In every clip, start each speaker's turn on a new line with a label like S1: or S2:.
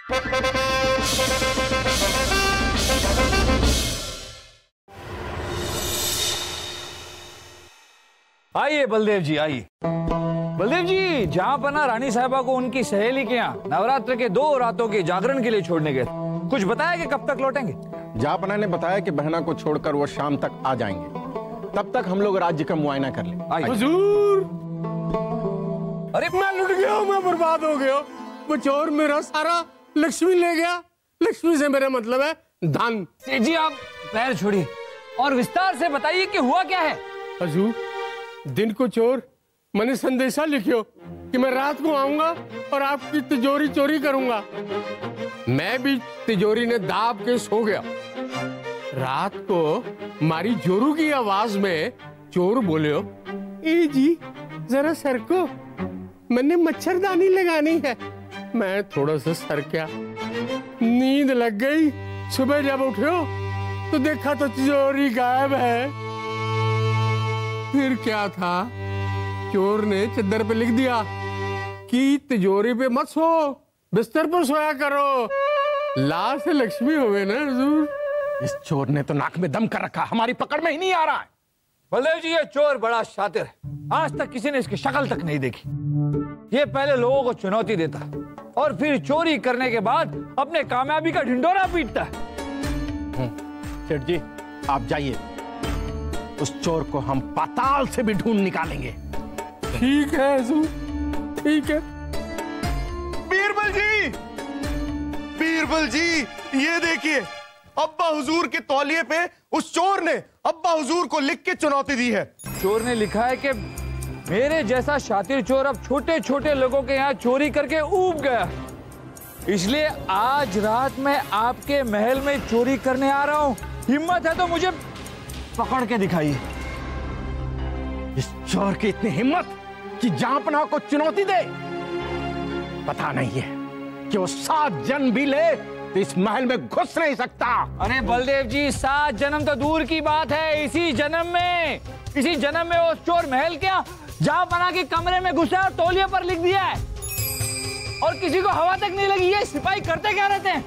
S1: आइए बलदेव जी, आइए। बलदेव जी, जहाँ पना रानी साहिबा को उनकी सहेली के यहाँ नवरात्र के 2 रातों के जागरण के लिए छोड़ने गए, कुछ बताया कि कब तक लौटेंगे?
S2: जापना ने बताया कि बहना को छोड़कर वो शाम तक आ जाएंगे, तब तक हम लोग राज्य का मुआयना कर लें।
S3: हुजूर, अरे मैं लुट गया हूँ, मैं बर्बाद हो गया। वो चोर मेरा सारा लक्ष्मी ले गया। लक्ष्मी से मेरा मतलब है धन।
S1: जी आप पैर छोड़िए और विस्तार से बताइए कि हुआ क्या है।
S3: हुजूर, दिन को चोर मैंने संदेशा लिखियो कि मैं रात को आऊंगा और आपकी तिजोरी चोरी करूंगा। मैं भी तिजोरी ने दाब के सो गया। रात को मारी जोरू की आवाज में चोर बोलियो, ए जी जरा सर को, मैंने मच्छरदानी लगानी है। मैं थोड़ा सा सर क्या, नींद लग गई। सुबह जब उठो तो देखा तो तिजोरी गायब है। फिर क्या था, चोर ने चद्दर पे लिख दिया कि तिजोरी पे मत सो, बिस्तर पर सोया करो, लाश से लक्ष्मी होवे ना हुजूर।
S2: इस चोर ने तो नाक में दम कर रखा, हमारी पकड़ में ही नहीं आ रहा है।
S1: बलदेव जी, ये चोर बड़ा शातिर है, आज तक किसी ने इसकी शक्ल तक नहीं देखी। ये पहले लोगों को चुनौती देता और फिर चोरी करने के बाद अपने कामयाबी का ढिंढोरा पीटता है।
S2: सेठ जी आप जाइए, उस चोर को हम पाताल से भी ढूंढ निकालेंगे।
S3: ठीक है हुजूर, ठीक है।
S4: बीरबल जी, बीरबल जी, ये देखिए, अब्बा हुजूर के तौलिए पे उस चोर ने अब्बा हुजूर को लिख के चुनौती दी है।
S1: चोर ने लिखा है कि मेरे जैसा शातिर चोर अब छोटे छोटे लोगों के यहाँ चोरी करके ऊब गया, इसलिए आज रात मैं आपके महल में चोरी करने आ रहा हूँ। हिम्मत है तो मुझे पकड़ के दिखाइए।
S2: इस चोर की इतनी हिम्मत कि जापना को चुनौती दे। पता नहीं है कि वो 7 जन्म भी ले तो इस महल में घुस नहीं सकता।
S1: अरे बलदेव जी, 7 जन्म तो दूर की बात है, इसी जन्म में वो चोर महल क्या जापना के कमरे में घुसा और तौलिए पर लिख दिया है और किसी को हवा तक नहीं लगी। ये सिपाही करते क्या रहते हैं?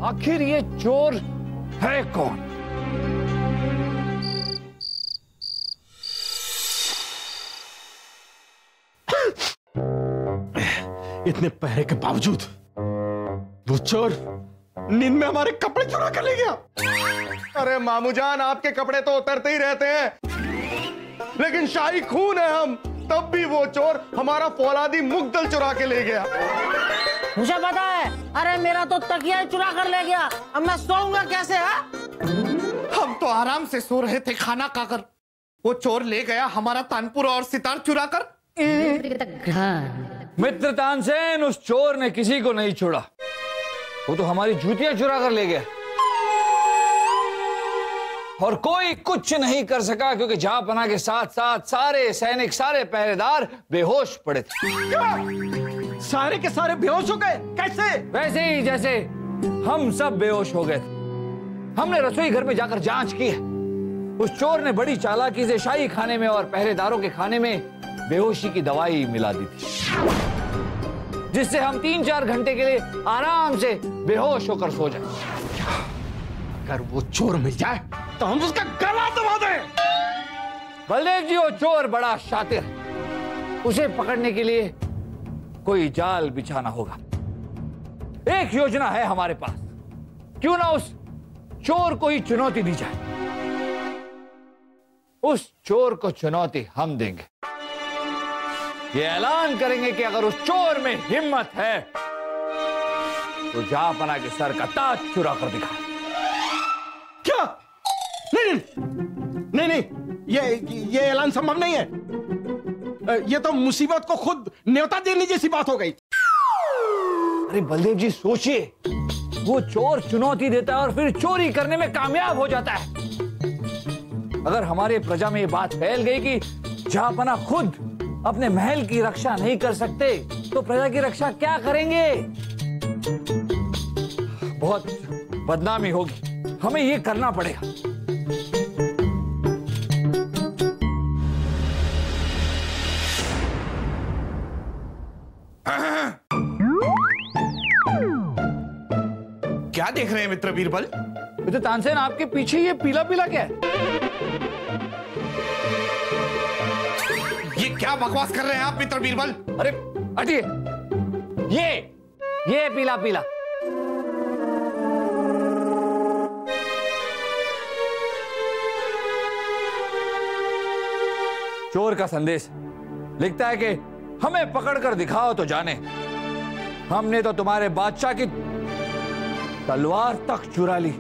S1: आखिर ये चोर है कौन?
S2: इतने पहरे के बावजूद वो चोर नींद में हमारे कपड़े चुरा कर ले गया।
S4: अरे मामूजान, आपके कपड़े तो उतरते ही रहते हैं, लेकिन शाही खून है हम, तब भी वो चोर हमारा फौलादी मुग्दल चुरा के ले गया।
S5: मुझे पता है, अरे मेरा तो तकिया चुरा कर ले गया। अब मैं सोऊंगा कैसे?
S4: हम तो आराम से सो रहे थे खाना खाकर, वो चोर ले गया हमारा तानपुर और सितार चुरा कर।
S1: मित्र तानसेन, उस चोर ने किसी को नहीं छोड़ा, वो तो हमारी जूतियां चुरा कर ले गया और कोई कुछ नहीं कर सका क्योंकि जापना के साथ साथ सारे सैनिक, सारे पहरेदार बेहोश पड़े थे।
S2: सारे के सारे बेहोश हो गए? कैसे?
S1: वैसे ही जैसे हम सब बेहोश हो गए थे। हमने रसोई घर में जाकर जांच की है। उस चोर ने बड़ी चालाकी से शाही खाने में और पहरेदारों के खाने में बेहोशी की दवाई मिला दी थी, जिससे हम 3-4 घंटे के लिए आराम से बेहोश होकर सो जाए।
S2: अगर वो चोर मिल जाए तो हम उसका गला दबा दें।
S1: बलदेव जी, वो चोर बड़ा शातिर है, उसे पकड़ने के लिए कोई जाल बिछाना होगा। एक योजना है हमारे पास, क्यों ना उस चोर को ही चुनौती दी जाए। उस चोर को चुनौती हम देंगे, ये ऐलान करेंगे कि अगर उस चोर में हिम्मत है तो जापना के सर का ताज चुरा कर दिखाए।
S2: क्या? नहीं, ये ऐलान संभव नहीं है। ये तो मुसीबत को खुद न्योता देने जैसी बात हो गई।
S1: अरे बलदेव जी सोचिए, वो चोर चुनौती देता है और फिर चोरी करने में कामयाब हो जाता है। अगर हमारे प्रजा में ये बात फैल गई कि जापना खुद अपने महल की रक्षा नहीं कर सकते तो प्रजा की रक्षा क्या करेंगे? बहुत बदनामी होगी, हमें ये करना पड़ेगा।
S4: क्या देख रहे हैं मित्र बीरबल?
S1: तो तानसेन, आपके पीछे ये पीला पीला क्या है?
S4: ये क्या बकवास कर रहे हैं आप मित्र बीरबल?
S1: अरे हटिए, ये पीला पीला। चोर का संदेश लिखता है कि हमें पकड़कर दिखाओ तो जाने, हमने तो तुम्हारे बादशाह की तलवार तक चुरा ली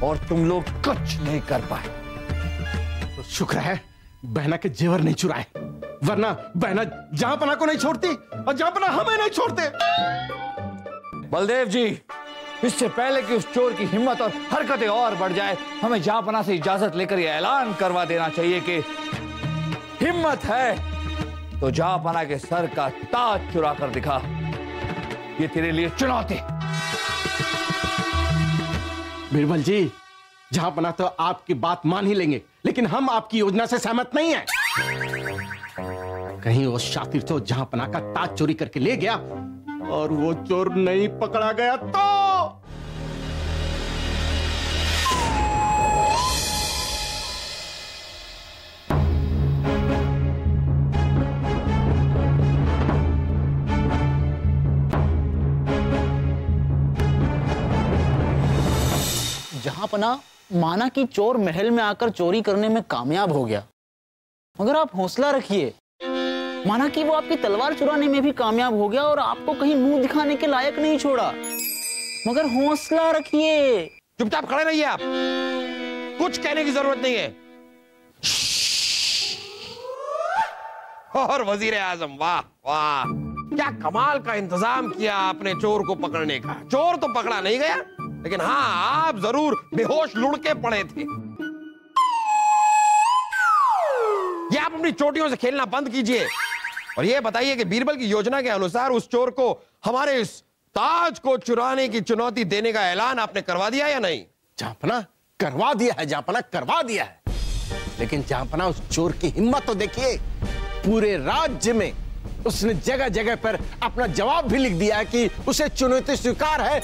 S1: और तुम लोग कुछ नहीं कर पाए।
S2: तो शुक्र है बहना के जेवर नहीं चुराए, वरना बहना जहांपना को नहीं छोड़ती और जहांपना हमें नहीं छोड़ते।
S1: बलदेव जी, इससे पहले कि उस चोर की हिम्मत और हरकतें और बढ़ जाए, हमें जहांपना से इजाजत लेकर यह ऐलान करवा देना चाहिए कि हिम्मत है तो जहांपना के सर का ताज चुरा कर दिखा। ये तेरे लिए चुनौती।
S2: बीरबल जी, जहांपना तो आपकी बात मान ही लेंगे, लेकिन हम आपकी योजना से सहमत नहीं हैं। कहीं वो शातिर तो जहांपना का ताज चोरी करके ले गया और वो चोर नहीं पकड़ा गया तो?
S5: जहांपना माना कि चोर महल में आकर चोरी करने में कामयाब हो गया, मगर आप हौसला रखिए। माना कि वो आपकी तलवार चुराने में भी कामयाब हो गया और आपको कहीं मुंह दिखाने के लायक नहीं छोड़ा, मगर हौसला रखिए।
S3: चुपचाप खड़े रहिए आप, कुछ कहने की जरूरत नहीं है। और वजीर आजम, वाह वाह, क्या कमाल का इंतजाम किया आपने चोर को पकड़ने का। चोर तो पकड़ा नहीं गया, लेकिन हाँ, आप जरूर बेहोश लुढ़के पड़े थे। ये आप अपनी चोटियों से खेलना बंद कीजिए और ये बताइए कि बीरबल की योजना के अनुसार उस चोर को हमारे इस ताज को चुराने की चुनौती देने का ऐलान आपने करवा दिया या नहीं?
S2: जहांपना करवा दिया है, जहांपना करवा दिया है, लेकिन जहांपना उस चोर की हिम्मत तो देखिए। पूरे राज्य में उसने जगह जगह पर अपना जवाब भी लिख दिया है कि उसे चुनौती स्वीकार है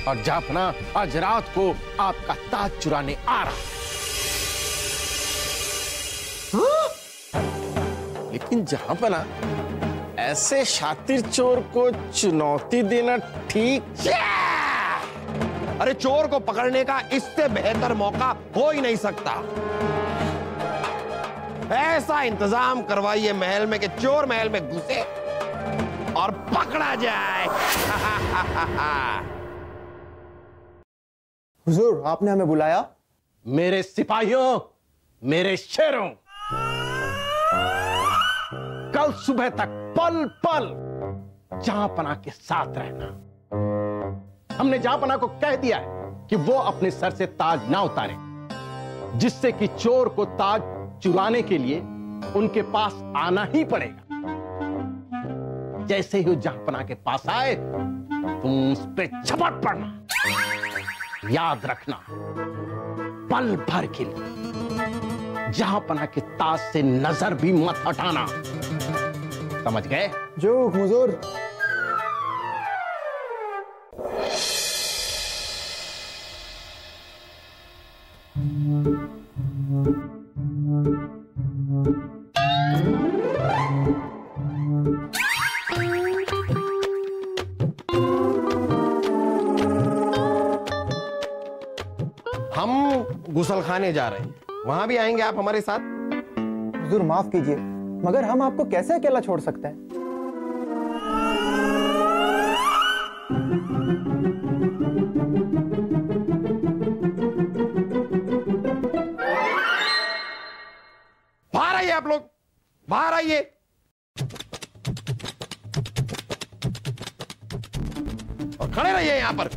S2: और जहांपना आज रात को आपका ताज चुराने आ रहा है। लेकिन जहांपना ऐसे शातिर चोर को चुनौती देना ठीक?
S3: अरे चोर को पकड़ने का इससे बेहतर मौका हो ही नहीं सकता। ऐसा इंतजाम करवाइए महल में कि चोर महल में घुसे और पकड़ा जाए।
S6: हुजूर, आपने हमें बुलाया?
S2: मेरे सिपाहियों, मेरे शेरों, कल सुबह तक पल पल जहांपना के साथ रहना। हमने जहांपना को कह दिया है कि वो अपने सर से ताज ना उतारे, जिससे कि चोर को ताज चुराने के लिए उनके पास आना ही पड़ेगा। जैसे ही वो जहांपना के पास आए, तुम उस पे झपट पड़ना। याद रखना, पल भर के लिए जहांपना के ताज से नजर भी मत हटाना। समझ गए?
S6: जो हुजूर।
S3: हम गुसलखाने जा रहे हैं, वहां भी आएंगे आप हमारे साथ?
S6: हुजूर माफ कीजिए, मगर हम आपको कैसे अकेला छोड़ सकते हैं?
S3: बाहर आइए आप लोग, बाहर आइए। और खड़े रहिए यहां पर।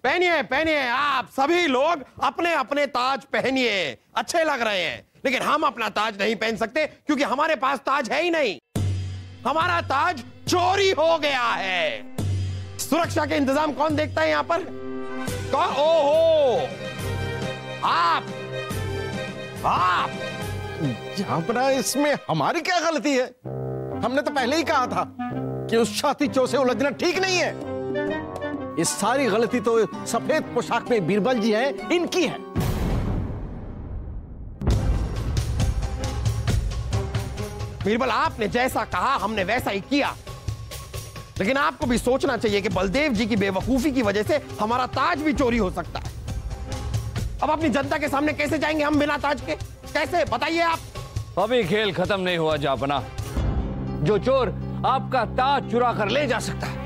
S2: पहनिए पहनिए, आप सभी लोग अपने अपने ताज पहनिए, अच्छे लग रहे हैं। लेकिन हम अपना ताज नहीं पहन सकते क्योंकि हमारे पास ताज है ही नहीं। हमारा ताज चोरी हो गया है। सुरक्षा के इंतजाम कौन देखता है यहां पर? ओहो, आप
S7: झापरा, इसमें हमारी क्या गलती है? हमने तो पहले ही कहा था कि उस छाती चोर से उलझना ठीक नहीं है। इस सारी गलती तो सफेद पोशाक में बीरबल जी हैं, इनकी है।
S2: बीरबल, आपने जैसा कहा हमने वैसा ही किया। लेकिन आपको भी सोचना चाहिए कि बलदेव जी की बेवकूफी की वजह से हमारा ताज भी चोरी हो सकता है। अब अपनी जनता के सामने कैसे जाएंगे हम बिना ताज के? कैसे, बताइए आप।
S1: अभी खेल खत्म नहीं हुआ जापना। जो चोर आपका ताज चुरा कर ले जा सकता है,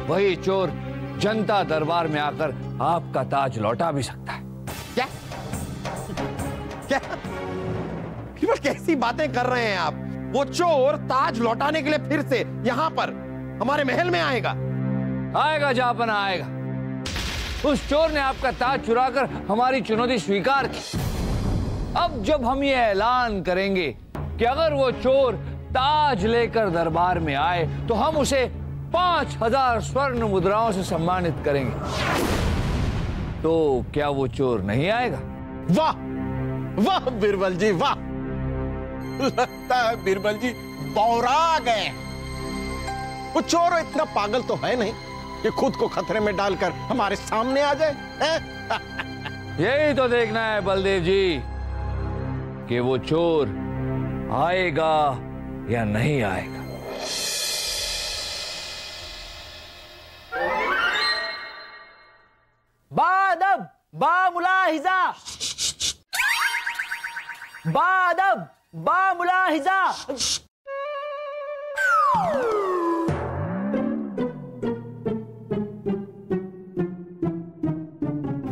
S1: वही चोर जनता दरबार में आकर आपका ताज लौटा भी सकता है।
S2: क्या क्या बीरबल, कैसी बातें कर रहे हैं आप? वो चोर ताज लौटाने के लिए फिर से यहां पर हमारे महल में आएगा?
S1: आएगा जापना, आएगा। उस चोर ने आपका ताज चुराकर हमारी चुनौती स्वीकार की। अब जब हम ये ऐलान करेंगे कि अगर वो चोर ताज लेकर दरबार में आए तो हम उसे 5000 स्वर्ण मुद्राओं से सम्मानित करेंगे, तो क्या वो चोर नहीं आएगा?
S7: वाह वाह बीरबल जी, वाह। लगता है बीरबल जी बौरा गए। वो चोर इतना पागल तो है नहीं कि खुद को खतरे में डालकर हमारे सामने आ जाए।
S1: यही तो देखना है बलदेव जी कि वो चोर आएगा या नहीं आएगा।
S5: बादब बामुलाहिजा, बादब बामुलाहिजा।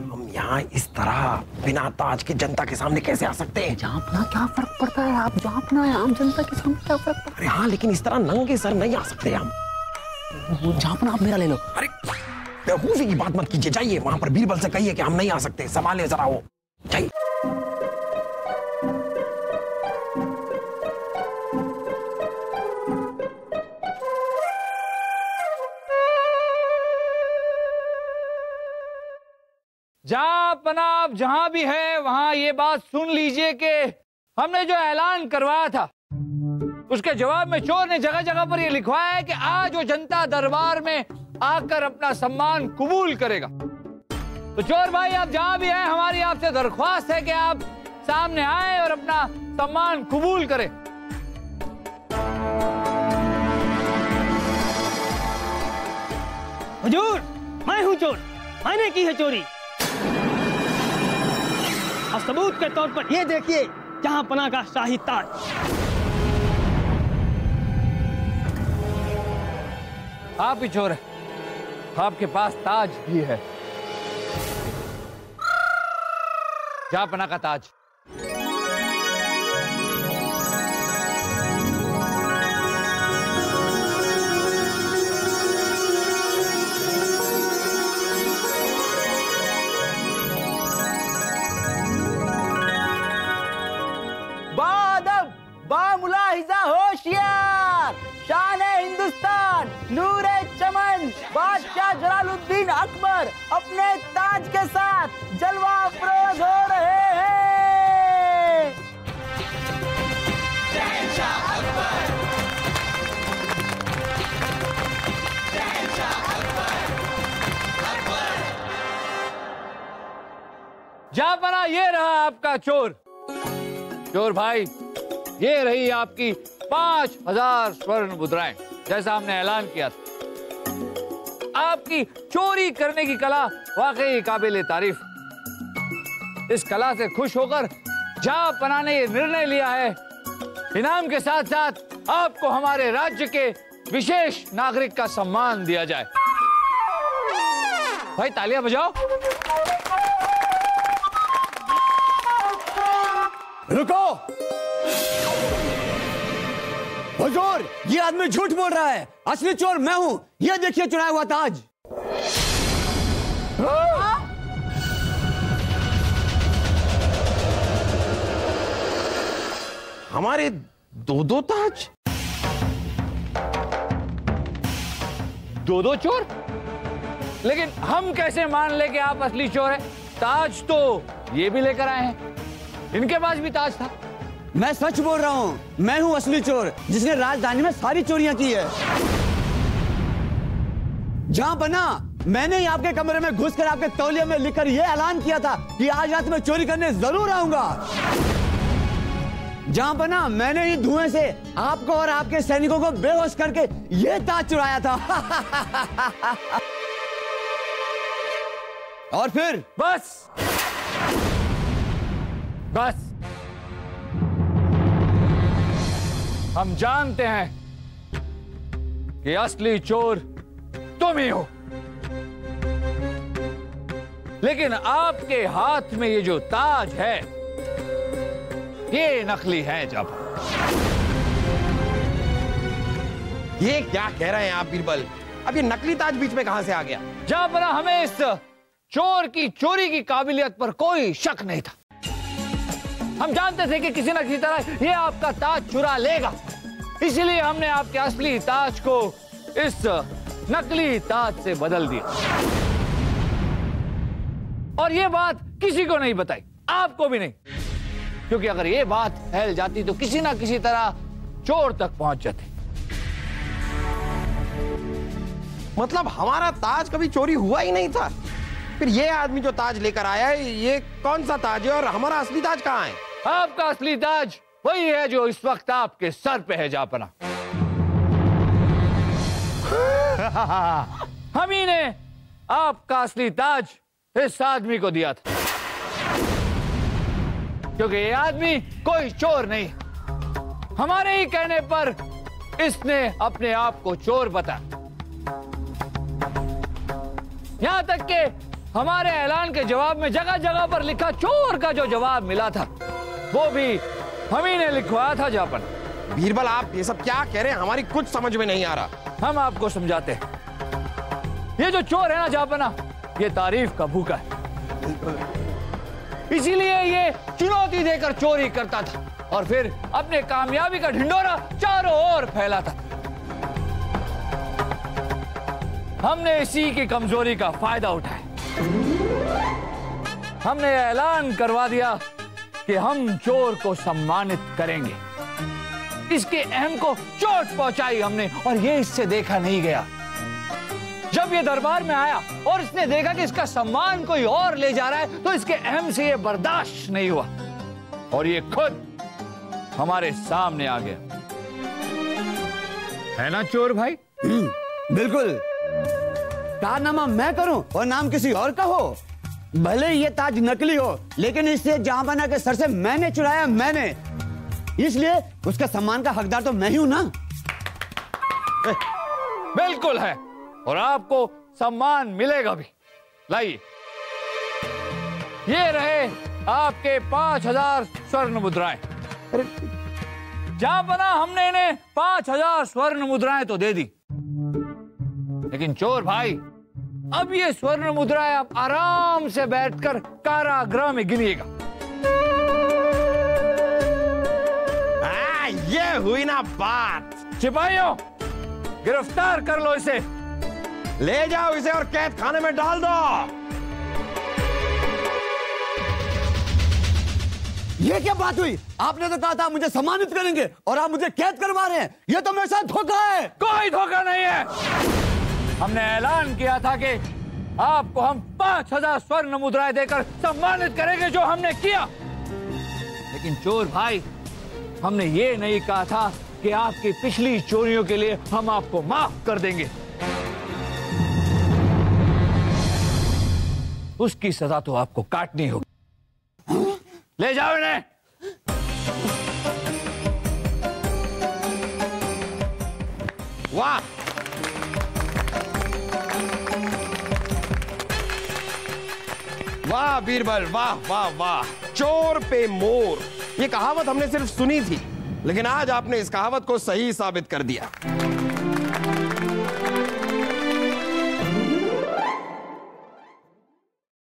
S2: हम यहाँ इस तरह बिना ताज के जनता के सामने कैसे आ सकते हैं?
S5: जापना, क्या फर्क पड़ता है? आप जापना है, आम जनता के सामने क्या फर्क पड़ता
S2: अरे हाँ, लेकिन इस तरह नंगे सर नहीं आ सकते हम।
S5: है? जापना, आप मेरा ले लो।
S2: अरे बेवकूफी की बात मत कीजिए, जाइए वहां पर बीरबल से कहिए कि हम नहीं आ सकते, संभाले जरा वो, जाइए।
S1: जापना, आप जहां भी है वहां ये बात सुन लीजिए कि हमने जो ऐलान करवाया था उसके जवाब में चोर ने जगह जगह पर ये लिखवाया है कि आज वो जनता दरबार में आकर अपना सम्मान कबूल करेगा। तो चोर भाई, आप जहां भी हैं, हमारी आपसे दरख्वास्त है कि आप सामने आए और अपना सम्मान कबूल करें।
S8: हुजूर, मैं हूं चोर, मैंने की है चोरी। और सबूत के तौर पर ये देखिए, जहांपना का शाही ताज।
S1: आप ही चोर है, आपके पास ताज भी है, जापना का ताज।
S5: बादब बामुलाहिजा, होशियार, शान हिंदुस्तान, नूरे चमन, बादशाह जलालुद्दीन अकबर अपने ताज के साथ जलवा अफरोज हो रहे हैं।
S1: जापना, ये रहा आपका चोर। चोर भाई, ये रही आपकी 5000 स्वर्ण मुद्राएं, जैसा हमने ऐलान किया था। आपकी चोरी करने की कला वाकई काबिल तारीफ। इस कला से खुश होकर जापना ने ये निर्णय लिया है, इनाम के साथ साथ आपको हमारे राज्य के विशेष नागरिक का सम्मान दिया जाए। भाई तालियां बजाओ।
S9: रुको! हुजूर, ये आदमी झूठ बोल रहा है। असली चोर मैं हूं। ये देखिए चुराया हुआ ताज।
S7: हमारे दो ताज?
S1: दो चोर? लेकिन हम कैसे मान ले कि आप असली चोर हैं? ताज तो ये भी लेकर आए हैं, इनके पास भी ताज था।
S9: मैं सच बोल रहा हूं, मैं हूं असली चोर जिसने राजधानी में सारी चोरियां की है। जहां बना, मैंने ही आपके कमरे में घुसकर आपके तौलिया में लिखकर यह ऐलान किया था कि आज रात में चोरी करने जरूर आऊंगा। जहां बना, मैंने ही धुएं से आपको और आपके सैनिकों को बेहोश करके यह ताज चुराया था। और फिर
S1: बस हम जानते हैं कि असली चोर तुम ही हो, लेकिन आपके हाथ में ये जो ताज है ये नकली है। जब
S7: ये क्या कह रहे हैं आप बीरबल? अब ये नकली ताज बीच में कहां से आ गया?
S1: जहां हमें इस चोर की चोरी की काबिलियत पर कोई शक नहीं था। हम जानते थे कि किसी न किसी तरह ये आपका ताज चुरा लेगा, इसलिए हमने आपके असली ताज को इस नकली ताज से बदल दिया। और ये बात किसी को नहीं बताई, आपको भी नहीं, क्योंकि अगर ये बात फैल जाती तो किसी ना किसी तरह चोर तक पहुंच जाते।
S7: मतलब हमारा ताज कभी चोरी हुआ ही नहीं था। फिर ये आदमी जो ताज लेकर आया है, ये कौन सा ताज है और हमारा असली ताज कहाँ है?
S1: आपका असली ताज वही है जो इस वक्त आपके सर पे है जापना। हम ही ने आपका असली ताज इस आदमी को दिया था, क्योंकि ये आदमी कोई चोर नहीं, हमारे ही कहने पर इसने अपने आप को चोर बताया। यहां तक कि हमारे ऐलान के जवाब में जगह जगह पर लिखा चोर का जो जवाब मिला था वो भी हम ही ने लिखवाया था जापन।
S7: बीरबल, आप ये सब क्या कह रहे हैं? हमारी कुछ समझ में नहीं आ रहा।
S1: हम आपको समझाते हैं। ये जो चोर है ना जापना, ये तारीफ का भूखा है, इसीलिए ये चुनौती देकर चोरी करता था और फिर अपने कामयाबी का ढिंडोरा चारों ओर फैलाता। हमने इसी की कमजोरी का फायदा उठाया। हमने ऐलान करवा दिया कि हम चोर को सम्मानित करेंगे। इसके अहम को चोट पहुंचाई हमने, और ये इससे देखा नहीं गया। जब ये दरबार में आया और इसने देखा कि इसका सम्मान कोई और ले जा रहा है, तो इसके अहम से ये बर्दाश्त नहीं हुआ और ये खुद हमारे सामने आ गया। है ना चोर भाई?
S9: बिल्कुल। कारनामा मैं करूं और नाम किसी और का हो। भले ये ताज नकली हो, लेकिन इससे जहांपना के सर से मैंने चुराया, मैंने, इसलिए उसका सम्मान का हकदार तो मैं ही हूं ना।
S1: बिल्कुल है, और आपको सम्मान मिलेगा भी। लाइए, ये रहे आपके 5000 स्वर्ण मुद्राएं। जहांपना हमने इन्हें 5000 स्वर्ण मुद्राएं तो दे दी, लेकिन चोर भाई, अब ये स्वर्ण मुद्राएं आप आराम से बैठकर कारागृह में गिनिएगा।
S7: ये हुई ना बात।
S1: सिपाहियों, गिरफ्तार कर लो इसे।
S7: ले जाओ इसे और कैद खाने में डाल दो।
S9: ये क्या बात हुई? आपने तो कहा था मुझे सम्मानित करेंगे और आप मुझे कैद करवा रहे हैं। ये तो मेरे साथ धोखा है।
S1: कोई धोखा नहीं है। हमने ऐलान किया था कि आपको हम 5000 स्वर्ण मुद्राएं देकर सम्मानित करेंगे, जो हमने किया। लेकिन चोर भाई, हमने ये नहीं कहा था कि आपकी पिछली चोरियों के लिए हम आपको माफ कर देंगे। उसकी सजा तो आपको काटनी होगी। ले जाओ इन्हें।
S7: वाह, वाह बीरबल, वाह वाह वाह। चोर पे मोर, ये कहावत हमने सिर्फ सुनी थी, लेकिन आज आपने इस कहावत को सही साबित कर दिया।